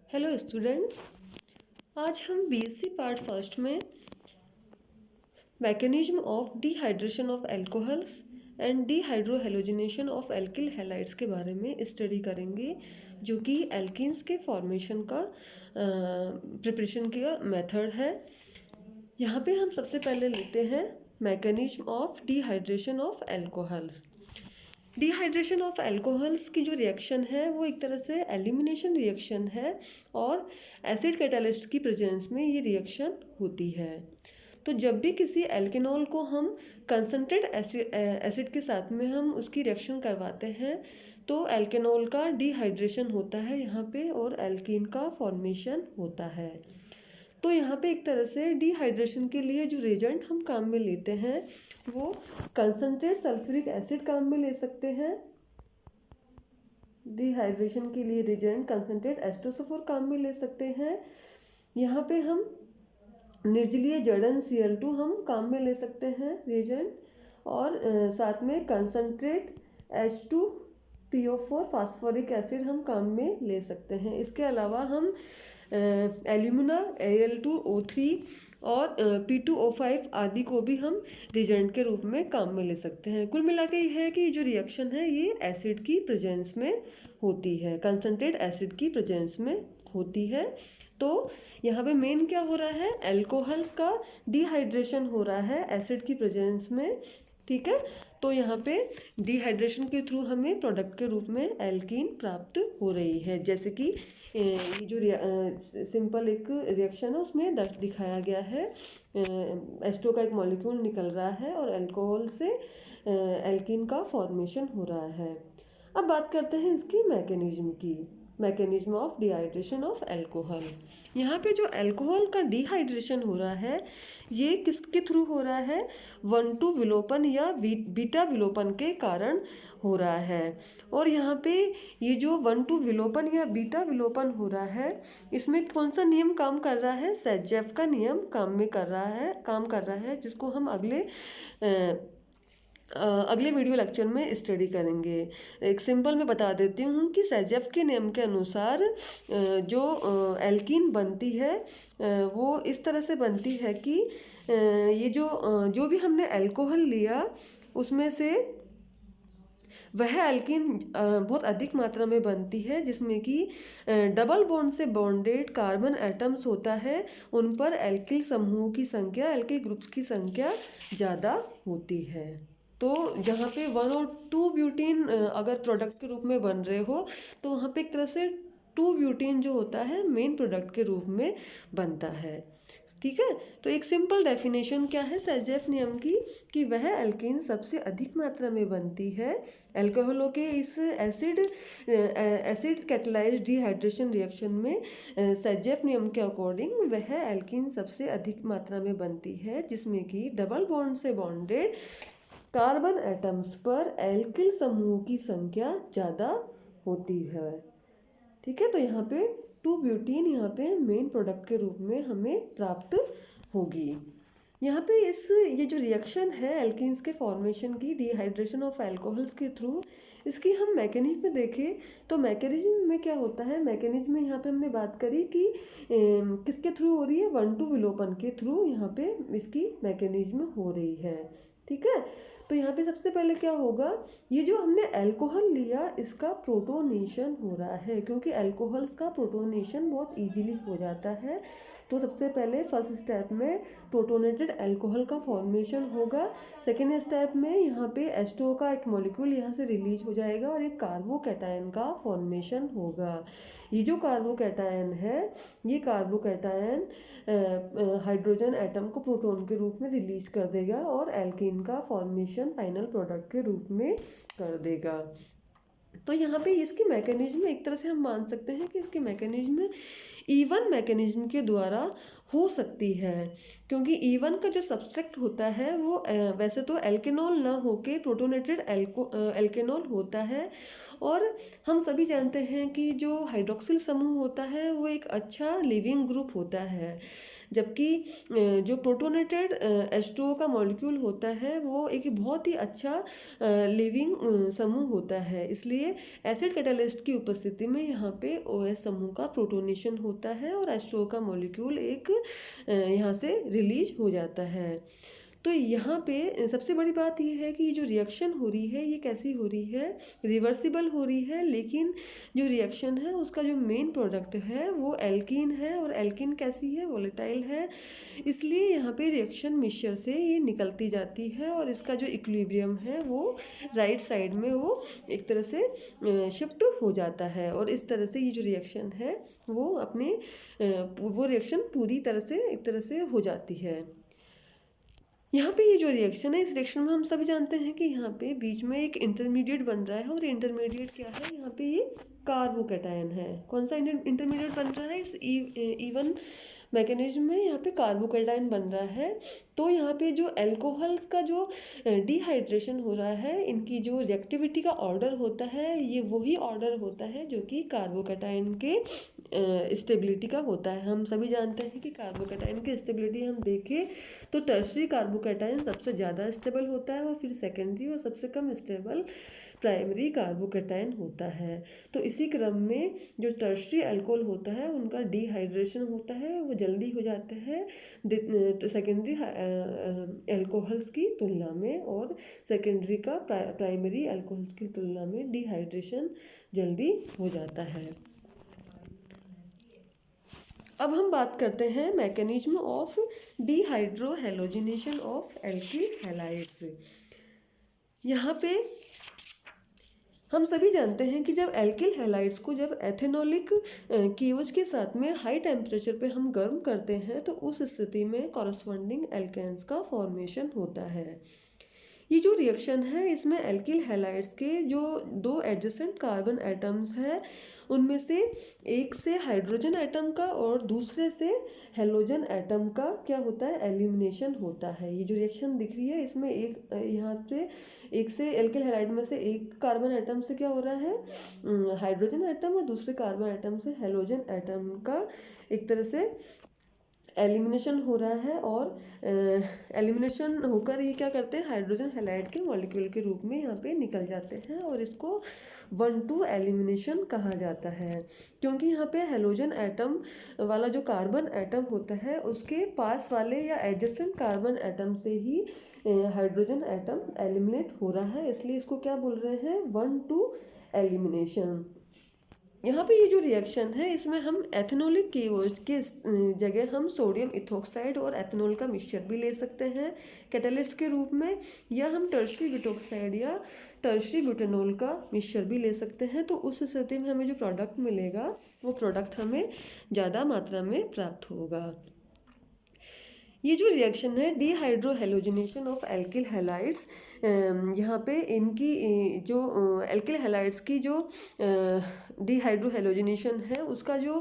Hello students. आज हम BSc part first में mechanism of dehydration of alcohols and dehydrohalogenation of alkyl halides के बारे में स्टडी करेंगे, जो कि एल्कीन्स के फॉर्मेशन का प्रिपरेशन का मेथड है। यहाँ पे हम सबसे पहले लेते हैं mechanism of dehydration of alcohols. Dehydration of alcohols की जो रिएक्शन है वो एक तरह से एलिमिनेशन रिएक्शन है और एसिड कैटालिस्ट की प्रेजेंस में ये रिएक्शन होती है। तो जब भी किसी एल्केनॉल को हम कंसनट्रेट एसिड के साथ में हम उसकी रिएक्शन करवाते हैं तो एल्केनॉल का डिहाइड्रेशन होता है यहाँ पे और एल्कीन का फॉर्मेशन होता है। तो यहाँ पे एक तरह से डिहाइड्रेशन के लिए जो रिएजेंट हम काम में लेते हैं वो कंसनट्रेट सल्फ्यूरिक एसिड काम में ले सकते हैं। डिहाइड्रेशन के लिए रिएजेंट कंसनट्रेट H2SO4 काम में ले सकते हैं। यहाँ पे हम निर्जलीय जर्डन Cl2 हम काम में ले सकते हैं रिएजेंट, और साथ में कंसनट्रेट H2PO4 फास्फोरिक एसिड हम काम में ले सकते हैं। इसके अलावा हम एल्यूमिना Al2O3 और P2O5 आदि को भी हम रिएजेंट के रूप में काम में ले सकते हैं। कुल मिला के ये है कि जो रिएक्शन है ये एसिड की प्रेजेंस में होती है, कंसनट्रेट एसिड की प्रेजेंस में होती है। तो यहाँ पे मेन क्या हो रहा है, अल्कोहल्स का डिहाइड्रेशन हो रहा है एसिड की प्रेजेंस में, ठीक है। तो यहाँ पे डिहाइड्रेशन के थ्रू हमें प्रोडक्ट के रूप में एल्कीन प्राप्त हो रही है। जैसे कि ये जो सिंपल एक रिएक्शन है उसमें दिखाया गया है, एस्टो का एक मॉलिक्यूल निकल रहा है और अल्कोहल से एल्कीन का फॉर्मेशन हो रहा है। अब बात करते हैं इसकी मैकेनिज्म की, mechanism of dehydration of alcohol. यहाँ पे जो अल्कोहल का डिहाइड्रेशन हो रहा है ये किसके थ्रू हो रहा है, 1,2 विलोपन या बीटा विलोपन के कारण हो रहा है। और यहाँ पे ये जो 1,2 विलोपन या बीटा विलोपन हो रहा है इसमें कौन सा नियम काम कर रहा है, सेजेफ का नियम काम कर रहा है, जिसको हम अगले वीडियो लेक्चर में स्टडी करेंगे। एक सिंपल मैं बता देती हूँ कि सेजेफ के नियम के अनुसार जो एल्कीन बनती है वो इस तरह से बनती है कि ये जो भी हमने अल्कोहल लिया उसमें से वह एल्कीन बहुत अधिक मात्रा में बनती है, जिसमें कि डबल बॉन्ड से बॉन्डेड कार्बन एटम्स होता है, उन पर एल्किल समूह की संख्या, एल्किल ग्रुप्स की संख्या ज़्यादा होती है। तो जहाँ पे 1 और 2 ब्यूटीन अगर प्रोडक्ट के रूप में बन रहे हो तो वहाँ पे एक तरह से 2 ब्यूटीन जो होता है मेन प्रोडक्ट के रूप में बनता है, ठीक है। तो एक सिंपल डेफिनेशन क्या है सेजेफ नियम की, कि वह एल्कीन सबसे अधिक मात्रा में बनती है अल्कोहलों के इस एसिड कैटलाइज्ड डिहाइड्रेशन रिएक्शन में। सेजेफ नियम के अकॉर्डिंग वह एल्कीन सबसे अधिक मात्रा में बनती है जिसमें कि डबल बॉन्ड से बॉन्डेड कार्बन एटम्स पर एल्किल समूह की संख्या ज़्यादा होती है, ठीक है। तो यहाँ पे 2 ब्यूटीन यहाँ पे मेन प्रोडक्ट के रूप में हमें प्राप्त होगी। यहाँ पे ये जो रिएक्शन है एल्कीन्स के फॉर्मेशन की, डिहाइड्रेशन ऑफ अल्कोहल्स के थ्रू, इसकी हम मैकेनिज्म में देखें तो मैकेनिज्म में क्या होता है, मैकेनिज्म में यहाँ पे हमने बात करी कि किसके थ्रू हो रही है, 1,2 विलोपन के थ्रू यहाँ पे इसकी मैकेनिज्म हो रही है, ठीक है। तो यहाँ पे सबसे पहले क्या होगा, ये जो हमने अल्कोहल लिया इसका प्रोटोनेशन हो रहा है, क्योंकि अल्कोहल्स का प्रोटोनेशन बहुत इजीली हो जाता है। तो सबसे पहले फर्स्ट स्टेप में प्रोटोनेटेड अल्कोहल का फॉर्मेशन होगा। सेकेंड स्टेप में यहाँ पे एस्टो का एक मॉलिक्यूल यहाँ से रिलीज हो जाएगा और एक कार्बोकैटायन का फॉर्मेशन होगा। ये जो कार्बोकैटायन है ये कार्बोकैटायन हाइड्रोजन एटम को प्रोटॉन के रूप में रिलीज कर देगा और एल्कीन का फॉर्मेशन फाइनल प्रोडक्ट के रूप में कर देगा। तो यहाँ पे इसकी मैकेनिज्म एक तरह से हम मान सकते हैं कि इसकी मैकेनिज्म E1 मैकेनिज्म के द्वारा हो सकती है, क्योंकि E1 का जो सब्सट्रैक्ट होता है वो वैसे तो एल्केनॉल ना होके प्रोटोनेटेड एल्केनॉल होता है। और हम सभी जानते हैं कि जो हाइड्रोक्सिल समूह होता है वो एक अच्छा लिविंग ग्रुप होता है। जबकि जो प्रोटोनेटेड H2O का मॉलिक्यूल होता है वो एक बहुत ही अच्छा लिविंग समूह होता है। इसलिए एसिड कैटालिस्ट की उपस्थिति में यहाँ पे OH समूह का प्रोटोनेशन होता है और H2O का मॉलिक्यूल एक यहाँ से रिलीज हो जाता है। तो यहाँ पे सबसे बड़ी बात ये है कि ये जो रिएक्शन हो रही है ये कैसी हो रही है, रिवर्सिबल हो रही है, लेकिन जो रिएक्शन है उसका जो मेन प्रोडक्ट है वो एल्कीन है, और एल्कीन कैसी है, वोलेटाइल है। इसलिए यहाँ पे रिएक्शन मिक्सचर से ये निकलती जाती है और इसका जो इक्विलिब्रियम है वो राइट साइड में वो एक तरह से शिफ्ट हो जाता है, और इस तरह से ये जो रिएक्शन है वो अपने वो रिएक्शन पूरी तरह से एक तरह से हो जाती है। यहाँ पे ये जो रिएक्शन है, इस रिएक्शन में हम सभी जानते हैं कि यहाँ पे बीच में एक इंटरमीडिएट बन रहा है, और इंटरमीडिएट क्या है, यहाँ पे ये कार्बोकैटायन है। कौन सा इंटरमीडिएट बन रहा है इस इवन मैकेनिज्म में, यहाँ पे कार्बोकैटायन बन रहा है। तो यहाँ पे जो अल्कोहल्स का जो डिहाइड्रेशन हो रहा है, इनकी जो रिएक्टिविटी का ऑर्डर होता है ये वही ऑर्डर होता है जो कि कार्बोकैटायन के स्टेबिलिटी का होता है। हम सभी जानते हैं कि कार्बोकैटायन की स्टेबिलिटी हम देखें तो टर्शरी कार्बोकैटायन सबसे ज़्यादा स्टेबल होता है, और फिर सेकेंडरी और सबसे कम स्टेबल प्राइमरी कार्बोकैटायन होता है। तो इसी क्रम में जो टर्शरी अल्कोहल होता है उनका डिहाइड्रेशन होता है, वो जल्दी हो जाता है सेकेंडरी अल्कोहल्स की तुलना में, और सेकेंडरी का प्राइमरी अल्कोहल्स की तुलना में डिहाइड्रेशन जल्दी हो जाता है। अब हम बात करते हैं mechanism of dehydrohalogenation of alkyl halides. यहाँ पे हम सभी जानते हैं कि जब एल्किल हैलाइड्स को जब एथेनॉलिक केओज के साथ में हाई टेम्परेचर पे हम गर्म करते हैं तो उस स्थिति में कॉरस्पॉन्डिंग एल्केन्स का फॉर्मेशन होता है। ये जो रिएक्शन है इसमें एल्किल हैलाइड्स के जो दो एडजेसेंट कार्बन एटम्स हैं उनमें से एक से हाइड्रोजन एटम का और दूसरे से हेलोजन एटम का क्या होता है, एलिमिनेशन होता है। ये जो रिएक्शन दिख रही है इसमें एक यहाँ पे एक से एल्किल हैलाइड में से एक कार्बन एटम से क्या हो रहा है, हाइड्रोजन एटम, और दूसरे कार्बन एटम से हेलोजन एटम का एक तरह से एलिमिनेशन हो रहा है, और एलिमिनेशन होकर ये क्या करते हैं, हाइड्रोजन हैलाइड के मॉलिक्यूल के रूप में यहाँ पे निकल जाते हैं, और इसको 1,2 एलिमिनेशन कहा जाता है। क्योंकि यहाँ पे हेलोजन एटम वाला जो कार्बन एटम होता है उसके पास वाले या एडजेसेंट कार्बन एटम से ही हाइड्रोजन एटम एलिमिनेट हो रहा है, इसलिए इसको क्या बोल रहे हैं, 1,2 एलिमिनेशन। यहाँ पे ये जो रिएक्शन है इसमें हम एथेनॉलिक केओज के जगह हम सोडियम इथोक्साइड और एथेनॉल का मिक्सचर भी ले सकते हैं कैटलिस्ट के रूप में, या हम टर्शरी ब्यूटोक्साइड या टर्शरी ब्यूटेनॉल का मिक्सचर भी ले सकते हैं। तो उस स्थिति में हमें जो प्रोडक्ट मिलेगा वो प्रोडक्ट हमें ज़्यादा मात्रा में प्राप्त होगा। ये जो रिएक्शन है डिहाइड्रोहेलोजिनेशन ऑफ एल्किल हैलाइड्स, यहाँ पे इनकी जो एल्किल हैलाइड्स की जो डिहाइड्रोहेलोजिनेशन है उसका जो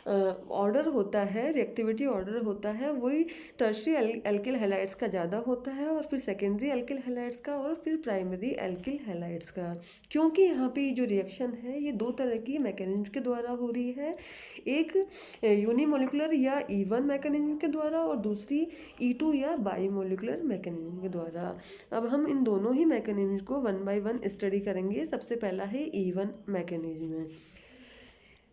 ऑर्डर होता है, रिएक्टिविटी ऑर्डर होता है, वही टर्शरी एल्किल हैलाइड्स का ज़्यादा होता है, और फिर सेकेंडरी एल्किल हैलाइड्स का, और फिर प्राइमरी एल्किल हैलाइड्स का। क्योंकि यहाँ पे जो रिएक्शन है ये दो तरह की मैकेनिज्म के द्वारा हो रही है, एक यूनिमोलिकुलर या E1 मैकेनिज्म के द्वारा, और दूसरी E2 या बाईमोलिकुलर मैकेनिज्म के द्वारा। अब हम इन दोनों ही मैकेनिज्म को 1 बाय 1 स्टडी करेंगे। सबसे पहला है E1 मैकेनिज्म।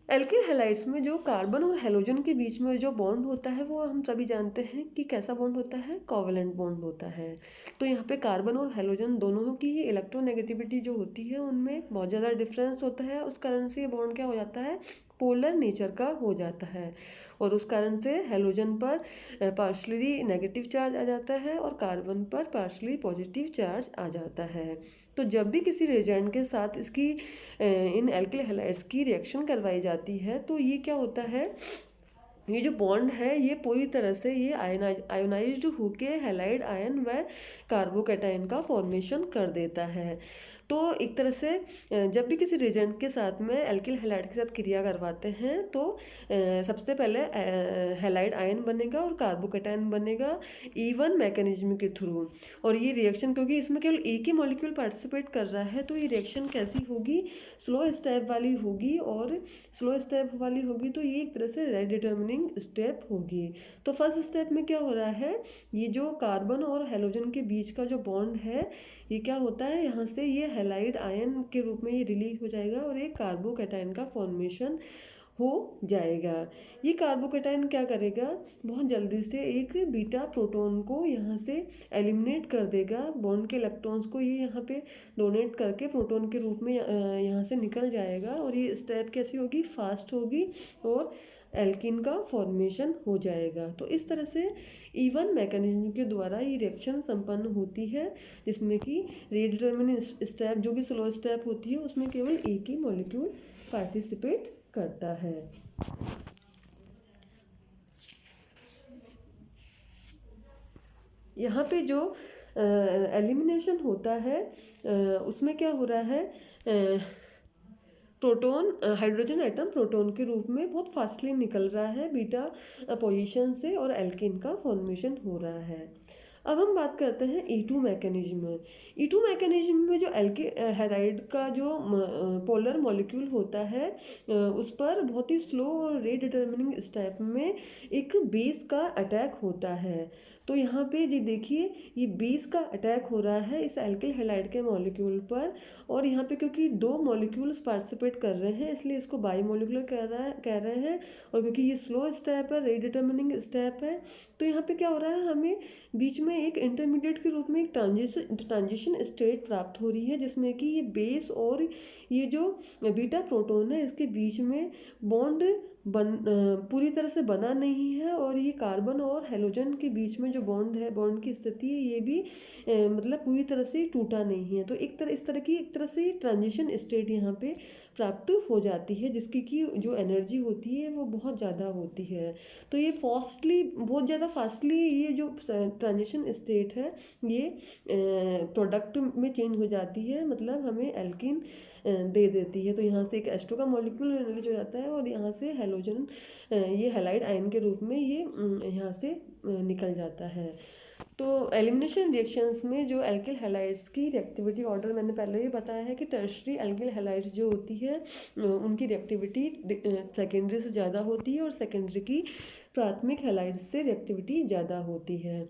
एल्किल हैलाइड्स में जो कार्बन और हेलोजन के बीच में जो बॉन्ड होता है वो हम सभी जानते हैं कि कैसा बॉन्ड होता है, कोवेलेंट बॉन्ड होता है। तो यहाँ पे कार्बन और हेलोजन दोनों की ही इलेक्ट्रोनेगेटिविटी जो होती है उनमें बहुत ज़्यादा डिफरेंस होता है, उस कारण से ये बॉन्ड क्या हो जाता है, पोलर नेचर का हो जाता है, और उस कारण से हेलोजन पर पार्शली नेगेटिव चार्ज आ जाता है और कार्बन पर पार्शली पॉजिटिव चार्ज आ जाता है। तो जब भी किसी रिएजेंट के साथ इसकी इन एल्किल हैलाइड्स की रिएक्शन करवाई जाती है तो ये क्या होता है, ये जो बॉन्ड है ये पूरी तरह से ये आयोनाइज्ड होके हैलाइड आयन व कार्बोकैटायन का फॉर्मेशन कर देता है। तो एक तरह से जब भी किसी रिएजेंट के साथ में एल्किल हैलाइड के साथ क्रिया करवाते हैं तो सबसे पहले हैलाइड आयन बनेगा और कार्बोकेटायन बनेगा इवन मैकेनिज्म के थ्रू। और ये रिएक्शन क्योंकि इसमें केवल एक ही मॉलिक्यूल पार्टिसिपेट कर रहा है तो ये रिएक्शन कैसी होगी, स्लो स्टेप वाली होगी। और स्लो स्टेप वाली होगी तो ये एक तरह से रेट डिटर्मिनिंग स्टेप होगी। तो फर्स्ट स्टेप में क्या हो रहा है, ये जो कार्बन और हेलोजन के बीच का जो बॉन्ड है ये क्या होता है, यहाँ से ये हैलाइड आयन के रूप में ये रिलीज हो जाएगा और एक कार्बोकेटायन का फॉर्मेशन हो जाएगा। ये कार्बोकेटायन क्या करेगा, बहुत जल्दी से एक बीटा प्रोटॉन को यहाँ से एलिमिनेट कर देगा, बॉन्ड के इलेक्ट्रॉन्स को ये यहाँ पे डोनेट करके प्रोटॉन के रूप में यहाँ से निकल जाएगा। और ये स्टेप कैसी होगी, फास्ट होगी और एल्किन का फॉर्मेशन हो जाएगा। तो इस तरह से इवन मैकेनिज्म के द्वारा ये रिएक्शन संपन्न होती है, जिसमें कि रेट डिटर्मिनिंग स्टेप जो कि स्लो स्टेप होती है उसमें केवल एक ही मॉलिक्यूल पार्टिसिपेट करता है। यहाँ पे जो एलिमिनेशन होता है उसमें क्या हो रहा है, प्रोटॉन हाइड्रोजन एटम प्रोटॉन के रूप में बहुत फास्टली निकल रहा है बीटा पोजीशन से और एल्किन का फॉर्मेशन हो रहा है। अब हम बात करते हैं E2 मैकेनिज्म। E2 मैकेनिज्म में जो हैलाइड का जो पोलर मॉलिक्यूल होता है उस पर बहुत ही स्लो और रेट डिटर्मिनिंग स्टेप में एक बेस का अटैक होता है। तो यहाँ पे जी देखिए ये बेस का अटैक हो रहा है इस एल्किल हैलाइड के मॉलिक्यूल पर। और यहाँ पे क्योंकि दो मॉलिक्यूल्स पार्टिसिपेट कर रहे हैं इसलिए इसको बाई मॉलिक्यूलर कह रहे हैं। और क्योंकि ये स्लो स्टेप है, रेट डिटर्मिनिंग स्टेप है, तो यहाँ पे क्या हो रहा है, हमें बीच में एक इंटरमीडिएट के रूप में एक ट्रांजिशन स्टेट प्राप्त हो रही है, जिसमें कि ये बेस और ये जो बीटा प्रोटॉन है इसके बीच में बॉन्ड पूरी तरह से बना नहीं है। और ये कार्बन और हेलोजन के बीच में जो बॉन्ड है, बॉन्ड की स्थिति है, ये भी मतलब पूरी तरह से टूटा नहीं है। तो इस तरह की एक तरह से ट्रांजिशन स्टेट यहाँ पे प्राप्त हो जाती है, जिसकी की जो एनर्जी होती है वो बहुत ज़्यादा होती है। तो ये बहुत ज़्यादा फास्टली ये जो ट्रांजिशन स्टेट है ये प्रोडक्ट में चेंज हो जाती है, मतलब हमें एल्किन दे देती है। तो यहाँ से एक एस्ट्रो का मॉलिक्यूल रिलीज हो जाता है और यहाँ से हेलोजन ये हैलाइड आयन के रूप में ये यहाँ से निकल जाता है। तो एलिमिनेशन रिएक्शंस में जो एल्किल हैलाइड्स की रिएक्टिविटी ऑर्डर मैंने पहले ही बताया है कि टर्शरी एल्किल हैलाइड्स जो होती है उनकी रिएक्टिविटी सेकेंडरी से ज़्यादा होती है और सेकेंडरी की प्राथमिक हैलाइड्स से रिएक्टिविटी ज़्यादा होती है।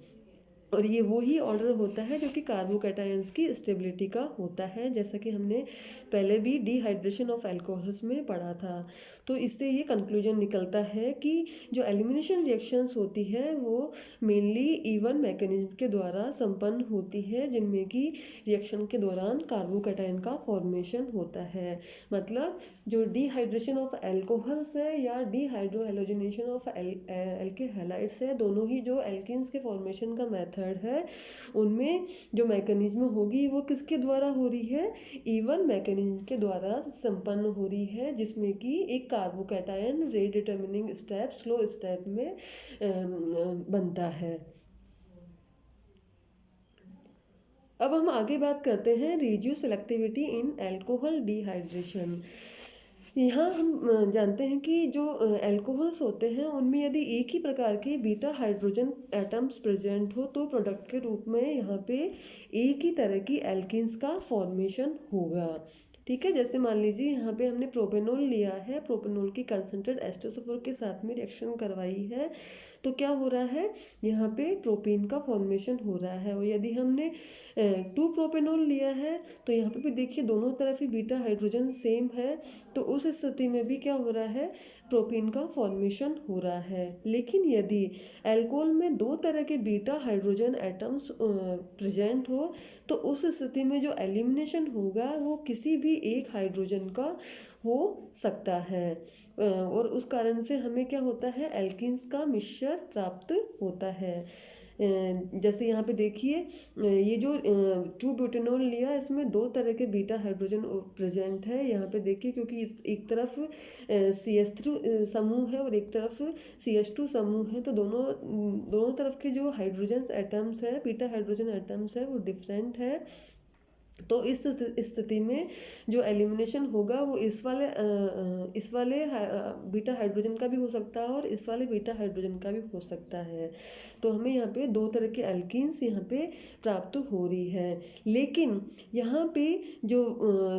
और ये वही ऑर्डर होता है जो कि कार्बोकैटायंस की स्टेबिलिटी का होता है, जैसा कि हमने पहले भी डिहाइड्रेशन ऑफ अल्कोहल्स में पढ़ा था। तो इससे ये कंक्लूजन निकलता है कि जो एलिमिनेशन रिएक्शंस होती है वो मेनली इवन मैकेनिज्म के द्वारा संपन्न होती है, जिनमें कि रिएक्शन के दौरान कार्बोकैटायन का फॉर्मेशन होता है। मतलब जो डिहाइड्रेशन ऑफ अल्कोहल्स है या dehydro halogenation of alkyl halides है, दोनों ही जो एल्किन्स के फॉर्मेशन का मेथड है उनमें जो मैकेनिज्म होगी वो किसके द्वारा हो रही है, इवन मैकेनिज्म के द्वारा संपन्न हो रही है, जिसमें कि एक carbocation rate determining step slow step में बनता है। अब हम आगे बात करते हैं रेडियो सेलेक्टिविटी इन अल्कोहल डिहाइड्रेशन। यहाँ हम जानते हैं कि जो अल्कोहल्स होते हैं उनमें यदि एक ही प्रकार के बीटा हाइड्रोजन एटम्स प्रेजेंट हो तो प्रोडक्ट के रूप में यहाँ पे एक ही तरह की एल्किन्स का फॉर्मेशन होगा। ठीक है, जैसे मान लीजिए यहाँ पे हमने प्रोपेनॉल लिया है, प्रोपेनॉल की कंसनट्रेट H2SO4 के साथ में रिएक्शन करवाई है, तो क्या हो रहा है, यहाँ पे प्रोपेन का फॉर्मेशन हो रहा है। और यदि हमने 2 प्रोपेनॉल लिया है तो यहाँ पे भी देखिए दोनों तरफ ही बीटा हाइड्रोजन सेम है, तो उस स्थिति में भी क्या हो रहा है, प्रोपेन का फॉर्मेशन हो रहा है। लेकिन यदि अल्कोहल में 2 तरह के बीटा हाइड्रोजन एटम्स प्रेजेंट हो तो उस स्थिति में जो एलिमिनेशन होगा वो किसी भी एक हाइड्रोजन का हो सकता है। और उस कारण से हमें क्या होता है, एल्किन्स का मिक्सचर प्राप्त होता है। जैसे यहाँ पे देखिए ये जो 2 ब्यूटेनॉल लिया इसमें 2 तरह के बीटा हाइड्रोजन प्रेजेंट है। यहाँ पे देखिए क्योंकि एक तरफ CH3 समूह है और एक तरफ CH2 समूह है, तो दोनों तरफ के जो हाइड्रोजन एटम्स है, बीटा हाइड्रोजन एटम्स है वो डिफरेंट है। तो इस स्थिति में जो एलिमिनेशन होगा वो इस वाले बीटा हाइड्रोजन का भी हो सकता है और इस वाले बीटा हाइड्रोजन का भी हो सकता है। तो हमें यहाँ पे दो तरह के एल्कीन्स यहाँ पे प्राप्त हो रही है। लेकिन यहाँ पे जो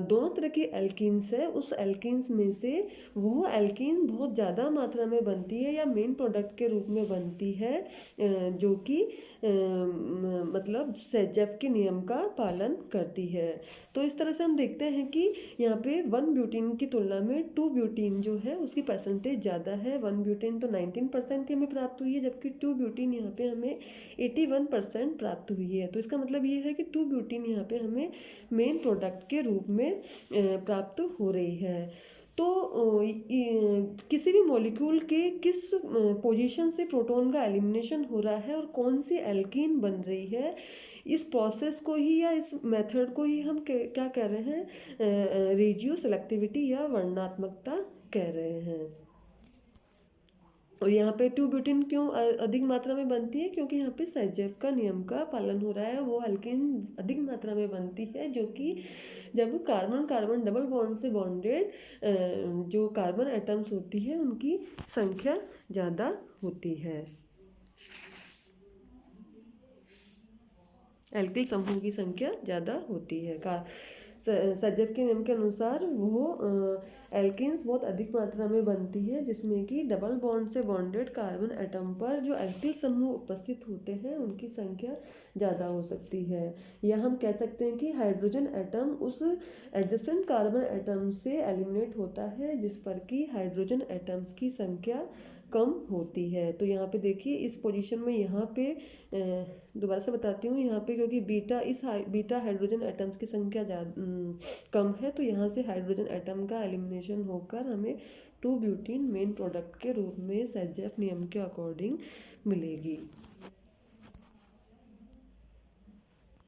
दोनों तरह के एल्कीन्स है, उस एल्कीन्स में से वो एल्कीन बहुत ज़्यादा मात्रा में बनती है या मेन प्रोडक्ट के रूप में बनती है, जो कि मतलब सेजेफ के नियम का पालन करती है। तो इस तरह से हम देखते हैं कि यहाँ पे 1 ब्यूटीन की तुलना में 2 ब्यूटीन जो है उसकी परसेंटेज ज़्यादा है। 1 ब्यूटीन तो 19% ही हमें प्राप्त हुई है, जबकि 2 ब्यूटीन यहाँ पे हमें 81% प्राप्त हुई है। तो इसका मतलब ये है कि 2 ब्यूटीन यहाँ पे हमें मेन प्रोडक्ट के रूप में प्राप्त हो रही है। तो किसी भी मॉलिक्यूल के किस पोजीशन से प्रोटॉन का एलिमिनेशन हो रहा है और कौन सी एल्कीन बन रही है, इस प्रोसेस को ही या इस मेथड को ही हम क्या कह रहे हैं, रेजियो सेलेक्टिविटी या वर्णनात्मकता कह रहे हैं। और यहाँ पे 2 ब्यूटीन क्यों अधिक मात्रा में बनती है, क्योंकि यहाँ पे सेजेफ का नियम का पालन हो रहा है। वो एल्कीन अधिक मात्रा में बनती है जो कि जब कार्बन कार्बन डबल बॉन्ड से बॉन्डेड जो कार्बन एटम्स होती है उनकी संख्या ज़्यादा होती है। एल्किल समूह की संख्या ज़्यादा होती है। सेजेफ के नियम के अनुसार वो एल्किन्स बहुत अधिक मात्रा में बनती है, जिसमें कि डबल बॉन्ड से बॉन्डेड कार्बन एटम पर जो एल्किल समूह उपस्थित होते हैं उनकी संख्या ज़्यादा हो सकती है। या हम कह सकते हैं कि हाइड्रोजन एटम उस एडजेसेंट कार्बन एटम से एलिमिनेट होता है जिस पर कि हाइड्रोजन एटम्स की संख्या कम होती है। तो यहाँ पे देखिए इस पोजीशन में यहाँ पे दोबारा से बताती हूँ, यहाँ पे क्योंकि बीटा हाइड्रोजन एटम्स की संख्या कम है, तो यहाँ से हाइड्रोजन एटम का एलिमिनेशन होकर हमें 2 ब्यूटीन मेन प्रोडक्ट के रूप में सेजेफ नियम के अकॉर्डिंग मिलेगी।